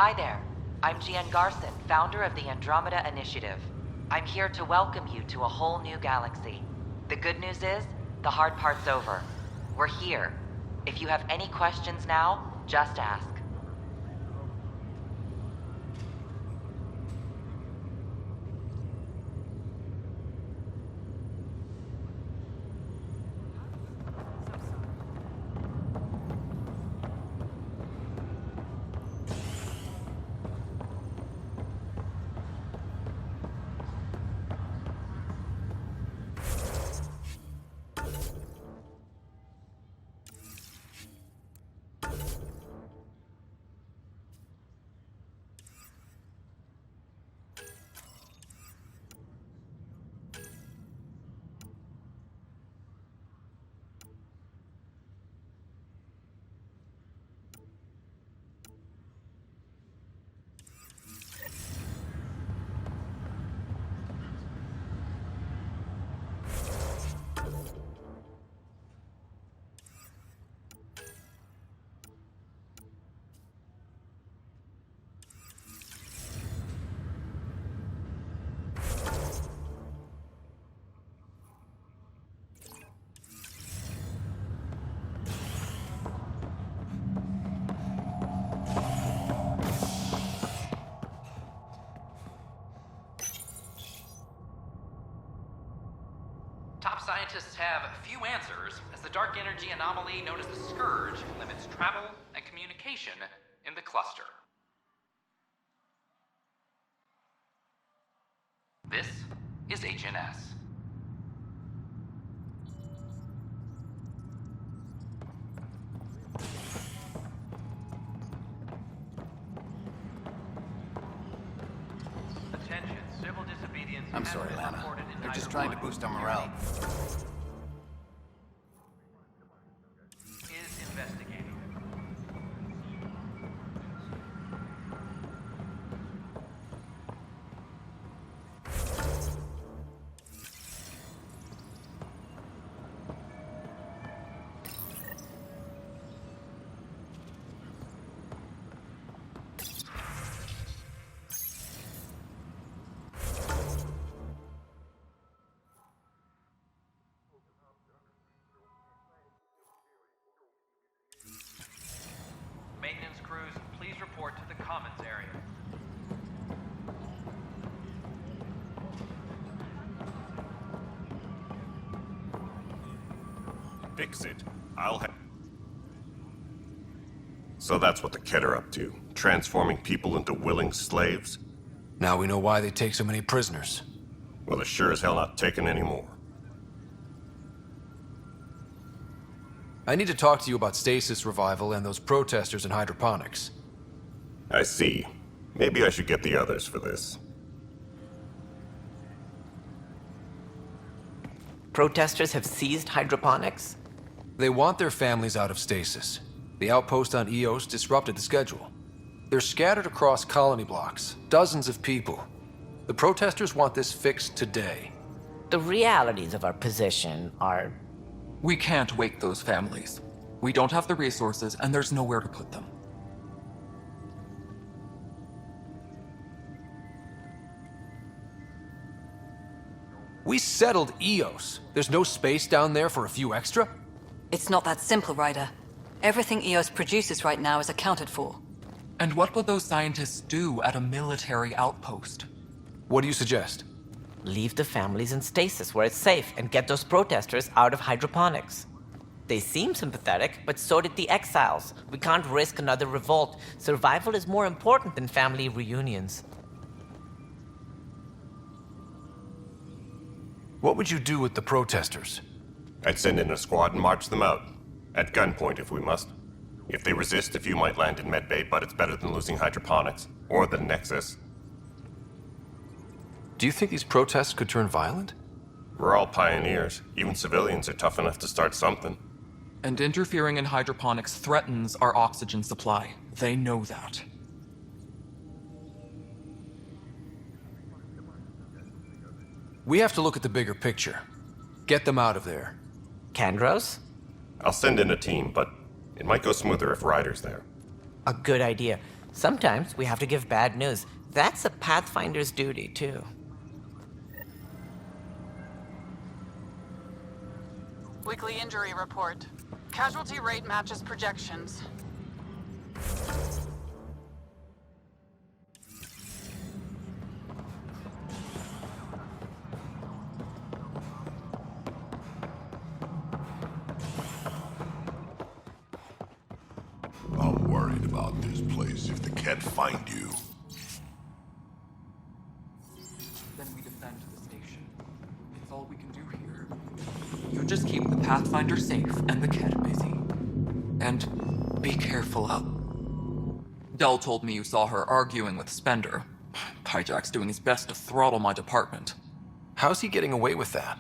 Hi there. I'm Gian Garson, founder of the Andromeda Initiative. I'm here to welcome you to a whole new galaxy. The good news is, the hard part's over. We're here. If you have any questions now, just ask. Top scientists have few answers, as the dark energy anomaly known as the Scourge limits travel and communication in the cluster. This is HNS. Attention, civil disobedience. I'm sorry, Lana. They're just trying to boost our morale. Is investigating. Maintenance crews, please report to the commons area. Fix it. I'll have... So that's what the Kett are up to. Transforming people into willing slaves? Now we know why they take so many prisoners. Well, they're sure as hell not taking any more. I need to talk to you about stasis revival and those protesters in hydroponics. I see. Maybe I should get the others for this. Protesters have seized hydroponics? They want their families out of stasis. The outpost on Eos disrupted the schedule. They're scattered across colony blocks, dozens of people. The protesters want this fixed today. The realities of our position are... We can't wake those families. We don't have the resources, and there's nowhere to put them. We settled Eos. There's no space down there for a few extra? It's not that simple, Ryder. Everything EOS produces right now is accounted for. And what would those scientists do at a military outpost? What do you suggest? Leave the families in stasis where it's safe and get those protesters out of hydroponics. They seem sympathetic, but so did the exiles. We can't risk another revolt. Survival is more important than family reunions. What would you do with the protesters? I'd send in a squad and march them out. At gunpoint if we must. If they resist, a few might land in medbay, but it's better than losing hydroponics. Or the Nexus. Do you think these protests could turn violent? We're all pioneers. Even civilians are tough enough to start something. And interfering in hydroponics threatens our oxygen supply. They know that. We have to look at the bigger picture. Get them out of there. Kandros? I'll send in a team, but it might go smoother if Ryder's there. A good idea. Sometimes we have to give bad news. That's a Pathfinder's duty, too. Weekly injury report. Casualty rate matches projections. I'm worried about this place if the Ket find you. Then we defend the station. It's all we can do here. You just keep the Pathfinder safe and the Ket busy. And be careful out. Dell told me you saw her arguing with Spender. Pyjack's doing his best to throttle my department. How's he getting away with that?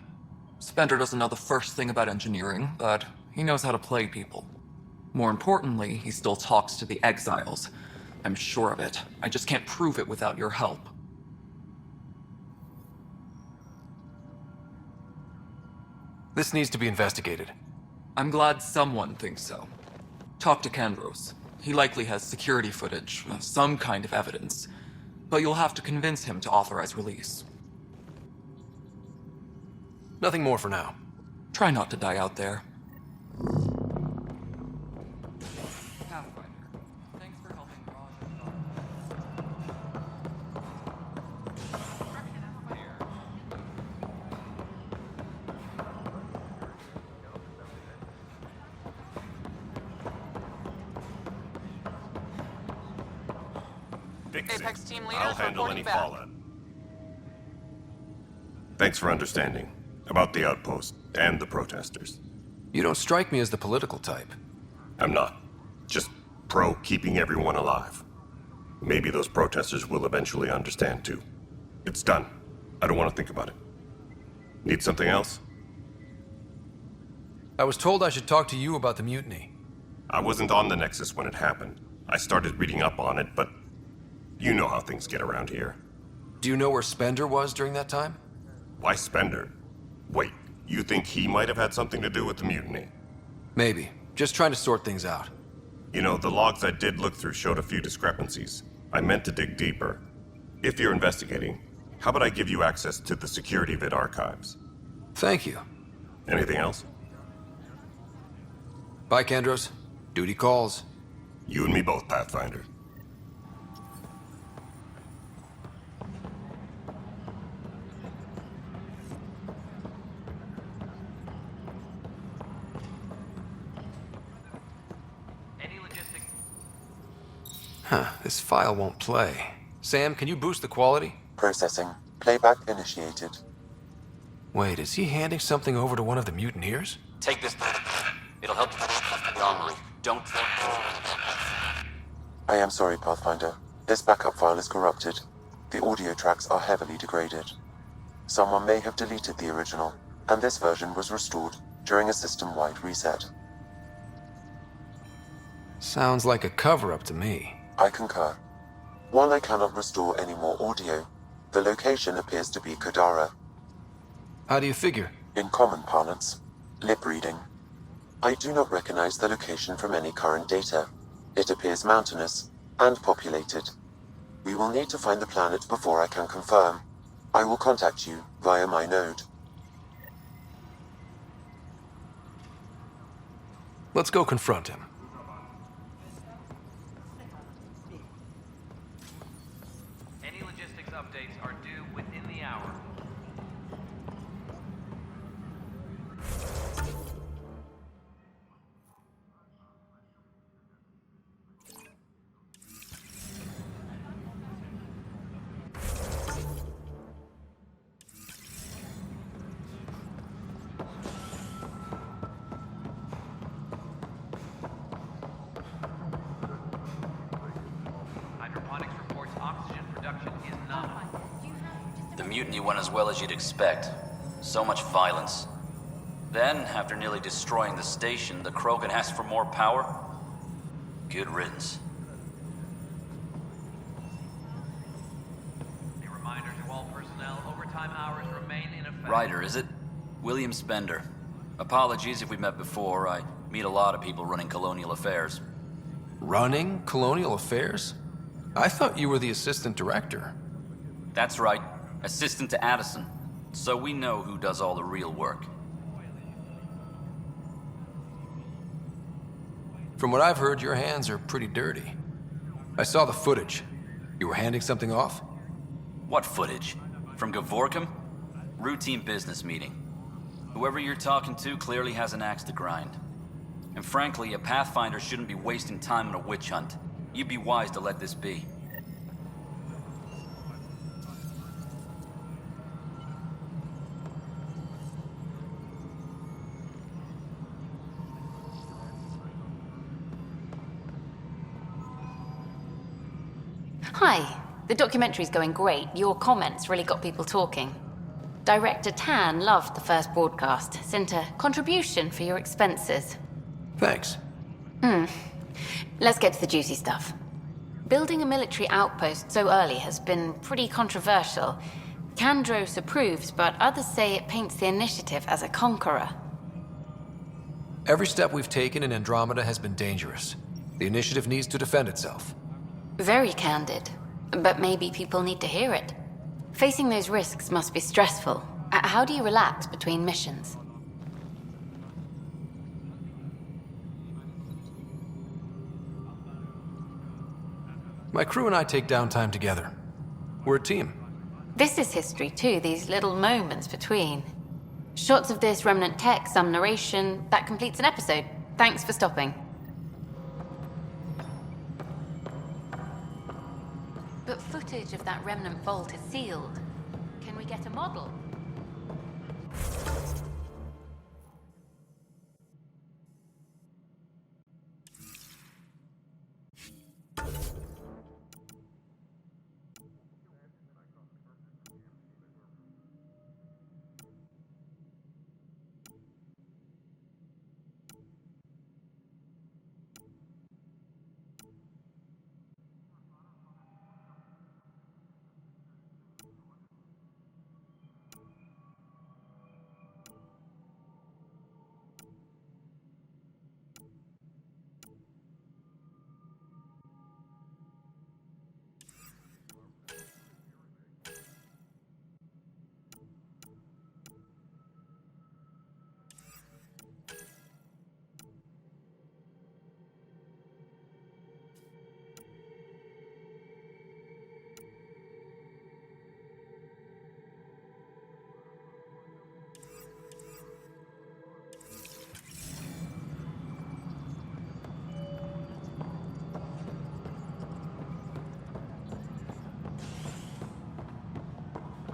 Spender doesn't know the first thing about engineering, but he knows how to play people. More importantly, he still talks to the Exiles. I'm sure of it. I just can't prove it without your help. This needs to be investigated. I'm glad someone thinks so. Talk to Kandros. He likely has security footage, some kind of evidence. But you'll have to convince him to authorize release. Nothing more for now. Try not to die out there. Pathfinder, thanks for helping Raj and Dharma. Fix it. Apex team leaders I'll handle reporting any back. fallout. Thanks for understanding about the outpost and the protesters. You don't strike me as the political type. I'm not. Just pro keeping everyone alive. Maybe those protesters will eventually understand too. It's done. I don't want to think about it. Need something else? I was told I should talk to you about the mutiny. I wasn't on the Nexus when it happened. I started reading up on it, but you know how things get around here. Do you know where Spender was during that time? Why Spender? Wait, you think he might have had something to do with the mutiny? Maybe. Just trying to sort things out. You know, the logs I did look through showed a few discrepancies. I meant to dig deeper. If you're investigating, how about I give you access to the Security Vid archives? Thank you. Anything else? Bye, Kandros. Duty calls. You and me both, Pathfinder. Any logistic... Huh, this file won't play. Sam, can you boost the quality? Processing. Playback initiated. Wait, is he handing something over to one of the mutineers? Take this. It'll help the armory. Don't... I am sorry, Pathfinder. This backup file is corrupted. The audio tracks are heavily degraded. Someone may have deleted the original, and this version was restored during a system-wide reset. Sounds like a cover-up to me. I concur. While I cannot restore any more audio, the location appears to be Kadara. How do you figure? In common parlance, lip reading. I do not recognize the location from any current data. It appears mountainous and populated. We will need to find the planet before I can confirm. I will contact you via my node. Let's go confront him. Any logistics updates are due within the hour. Hydroponics reports oxygen production is nominal. The mutiny went as well as you'd expect. So much violence. Then, after nearly destroying the station, the Krogan asked for more power? Good riddance. A reminder to all personnel, overtime hours remain in effect. Ryder, is it? William Spender. Apologies if we met before. I meet a lot of people running colonial affairs. Running colonial affairs? I thought you were the assistant director. That's right. Assistant to Addison. So we know who does all the real work. From what I've heard, your hands are pretty dirty. I saw the footage. You were handing something off? What footage? From Gavorkum? Routine business meeting. Whoever you're talking to clearly has an axe to grind. And frankly, a Pathfinder shouldn't be wasting time on a witch hunt. You'd be wise to let this be. Hi. The documentary's going great. Your comments really got people talking. Director Tan loved the first broadcast. Sent a contribution for your expenses. Thanks. Let's get to the juicy stuff. Building a military outpost so early has been pretty controversial. Kandros approves, but others say it paints the Initiative as a conqueror. Every step we've taken in Andromeda has been dangerous. The Initiative needs to defend itself. Very candid. But maybe people need to hear it. Facing those risks must be stressful. How do you relax between missions? My crew and I take downtime together. We're a team. This is history too, these little moments between. Shots of this remnant tech, some narration, that completes an episode. Thanks for stopping. But footage of that remnant vault is sealed. Can we get a model?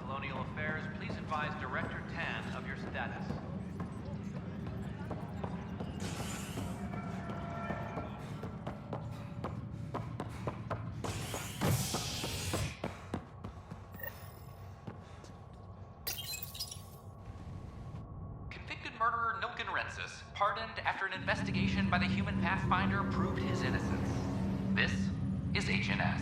Colonial Affairs, please advise Director Tan of your status. Convicted murderer Nilken Rensis, pardoned after an investigation by the human Pathfinder proved his innocence. This is HNS.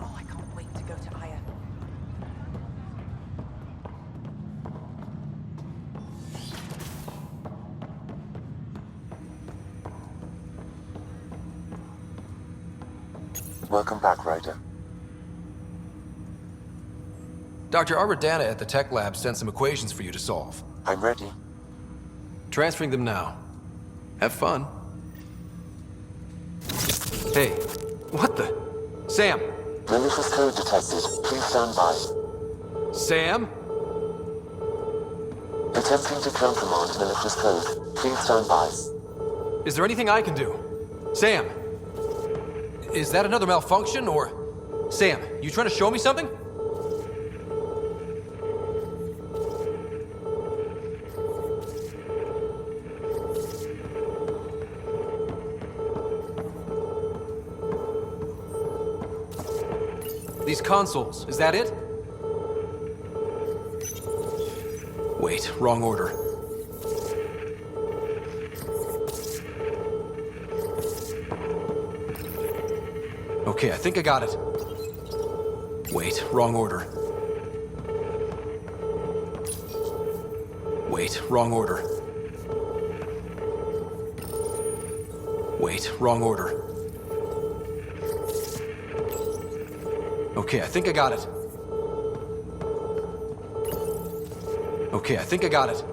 Oh, I can't wait to go to Aya. Welcome back, Ryder. Dr. Arbordana at the tech lab sent some equations for you to solve. I'm ready. Transferring them now. Have fun. Hey, what the? Sam! Malicious code detected. Please stand by. Sam? Attempting to countermand malicious code. Please stand by. Is there anything I can do? Sam! Is that another malfunction, or... Sam, you trying to show me something? These consoles, is that it? Wait, wrong order. Okay, I think I got it. Wait, wrong order. Wait, wrong order. Wait, wrong order. Okay, I think I got it. Okay, I think I got it.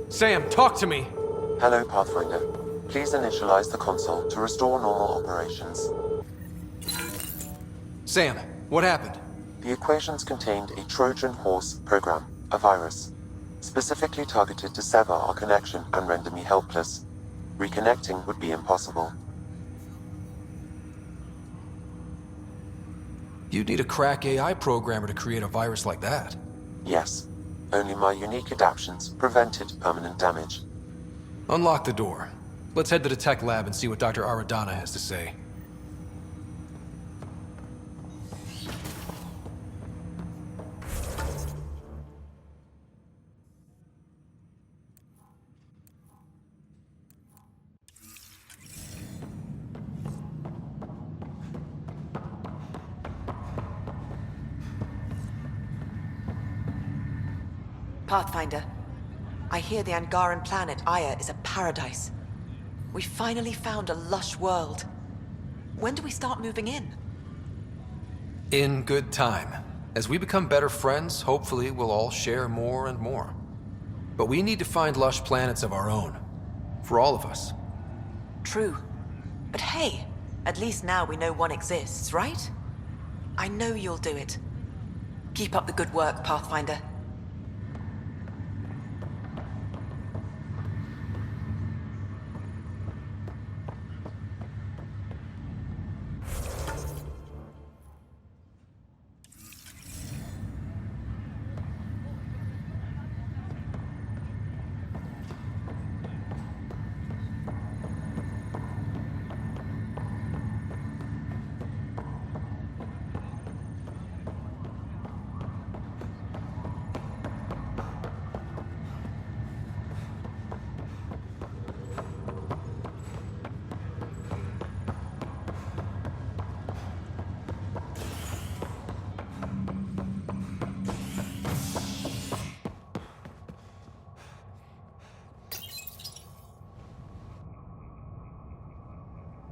Sam, talk to me! Hello, Pathfinder. Please initialize the console to restore normal operations. Sam, what happened? The equations contained a Trojan horse program, a virus, specifically targeted to sever our connection and render me helpless. Reconnecting would be impossible. You'd need a crack AI programmer to create a virus like that. Yes. Only my unique adaptions prevented permanent damage. Unlock the door. Let's head to the tech lab and see what Dr. Aradana has to say. Pathfinder, I hear the Angaran planet, Aya, is a paradise. We finally found a lush world. When do we start moving in? In good time. As we become better friends, hopefully we'll all share more and more. But we need to find lush planets of our own. For all of us. True. But hey, at least now we know one exists, right? I know you'll do it. Keep up the good work, Pathfinder.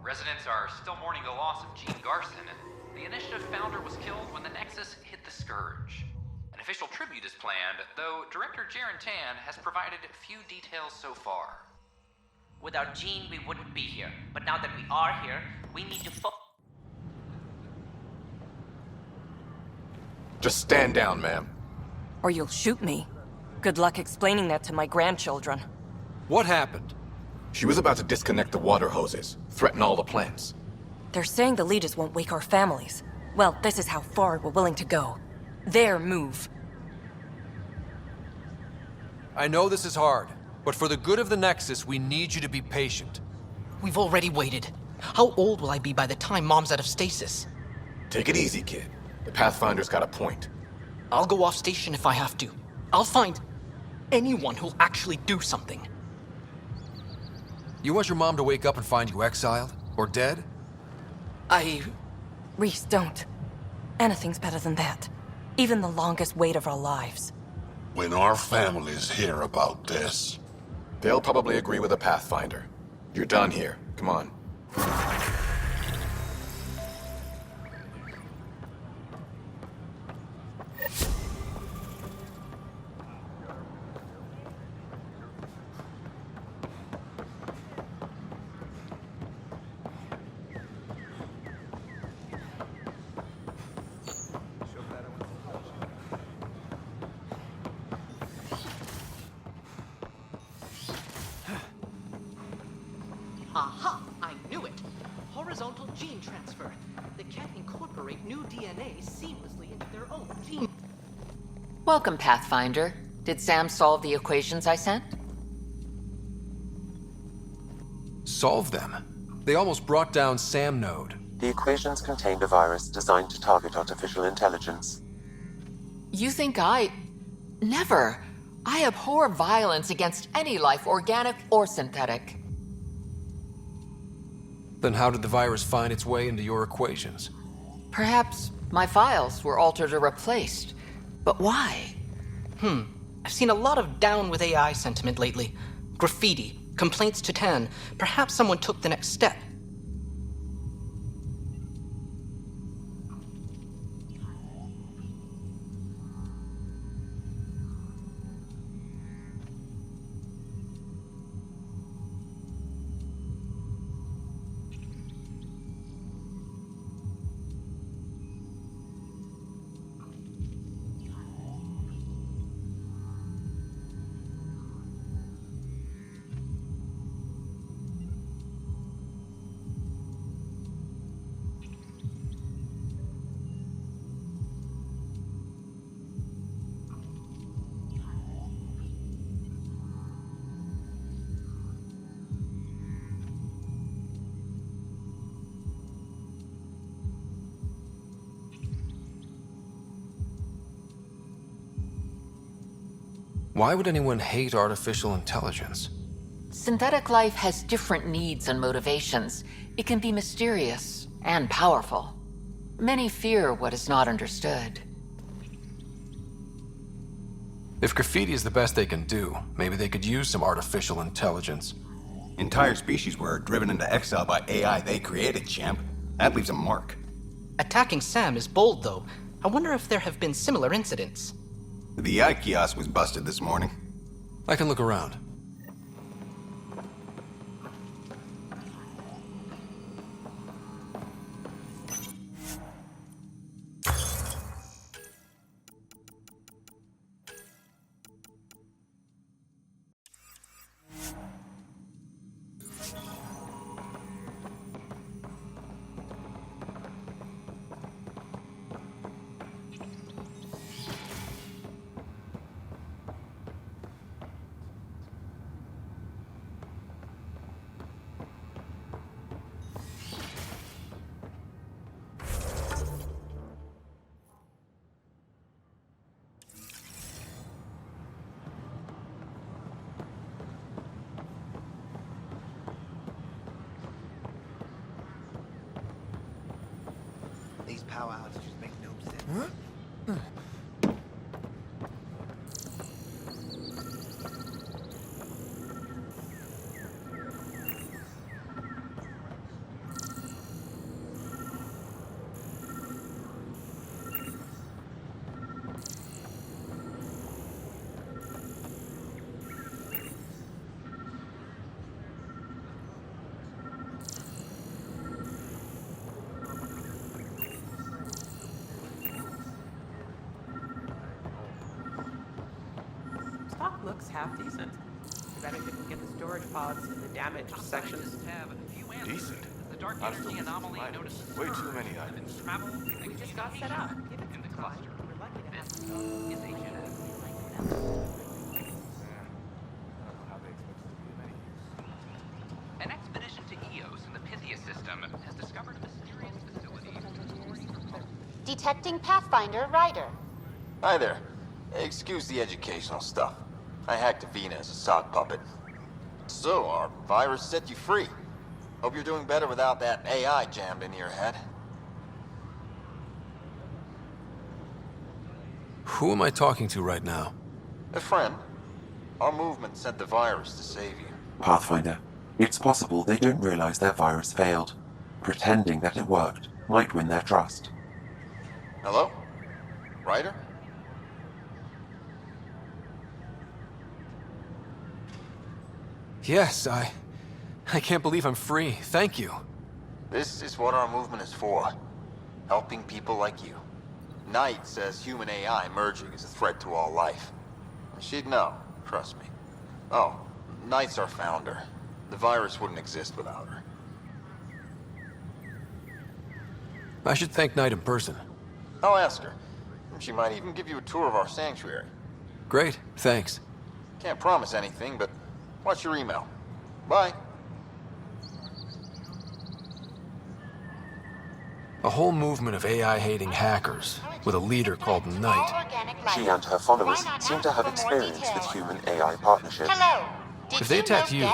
Residents are still mourning the loss of Gene Garson. The Initiative founder was killed when the Nexus hit the Scourge. An official tribute is planned, though Director Jaren Tan has provided few details so far. Without Gene, we wouldn't be here. But now that we are here, we need to Just stand down, ma'am. Or you'll shoot me. Good luck explaining that to my grandchildren. What happened? She was about to disconnect the water hoses, threaten all the plants. They're saying the leaders won't wake our families. Well, this is how far we're willing to go. Their move. I know this is hard, but for the good of the Nexus, we need you to be patient. We've already waited. How old will I be by the time Mom's out of stasis? Take it easy, kid. The Pathfinder's got a point. I'll go off station if I have to. I'll find anyone who'll actually do something. You want your mom to wake up and find you exiled? Or dead? Rhys, don't. Anything's better than that. Even the longest wait of our lives. When our families hear about this... They'll probably agree with the Pathfinder. You're done here. Come on. Aha! I knew it! Horizontal gene transfer. They can't incorporate new DNA seamlessly into their own gene. Welcome, Pathfinder. Did Sam solve the equations I sent? Solve them? They almost brought down Sam Node. The equations contained a virus designed to target artificial intelligence. You think Never. I abhor violence against any life, organic or synthetic. Then how did the virus find its way into your equations? Perhaps my files were altered or replaced. But why? I've seen a lot of down with AI sentiment lately. Graffiti, complaints to Tan. Perhaps someone took the next step. Why would anyone hate artificial intelligence? Synthetic life has different needs and motivations. It can be mysterious and powerful. Many fear what is not understood. If graffiti is the best they can do, maybe they could use some artificial intelligence. Entire species were driven into exile by AI they created, champ. That leaves a mark. Attacking Sam is bold, though. I wonder if there have been similar incidents. The AI kiosk was busted this morning. I can look around. These power outages make no sense. Stock looks half decent. Too bad I didn't get the storage pods in the damaged sections. Decent. The dark I'm still energy missing anomaly items. notices Way too many items. travel We just got set up. in the cluster. We're lucky to have This is a genetic. An expedition to Eos in the Pythia system has discovered a mysterious facility. Detecting Pathfinder Ryder. Hi there. Excuse the educational stuff. I hacked Avina as a sock puppet. So, our virus set you free. Hope you're doing better without that AI jammed into your head. Who am I talking to right now? A friend. Our movement sent the virus to save you. Pathfinder, it's possible they don't realize their virus failed. Pretending that it worked might win their trust. Hello? Ryder? Yes, I can't believe I'm free. Thank you. This is what our movement is for. Helping people like you. Knight says human AI merging is a threat to all life. She'd know, trust me. Oh, Knight's our founder. The virus wouldn't exist without her. I should thank Knight in person. I'll ask her. She might even give you a tour of our sanctuary. Great, thanks. Can't promise anything, but watch your email. Bye. A whole movement of AI-hating hackers, with a leader called Knight. She and her followers seem to have experience with human-AI partnerships. Hello. If they attack you,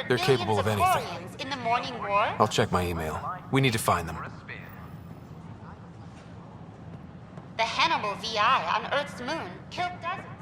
they're capable of anything. In the morning war? I'll check my email. We need to find them. The Hannibal VI on Earth's moon killed dozens.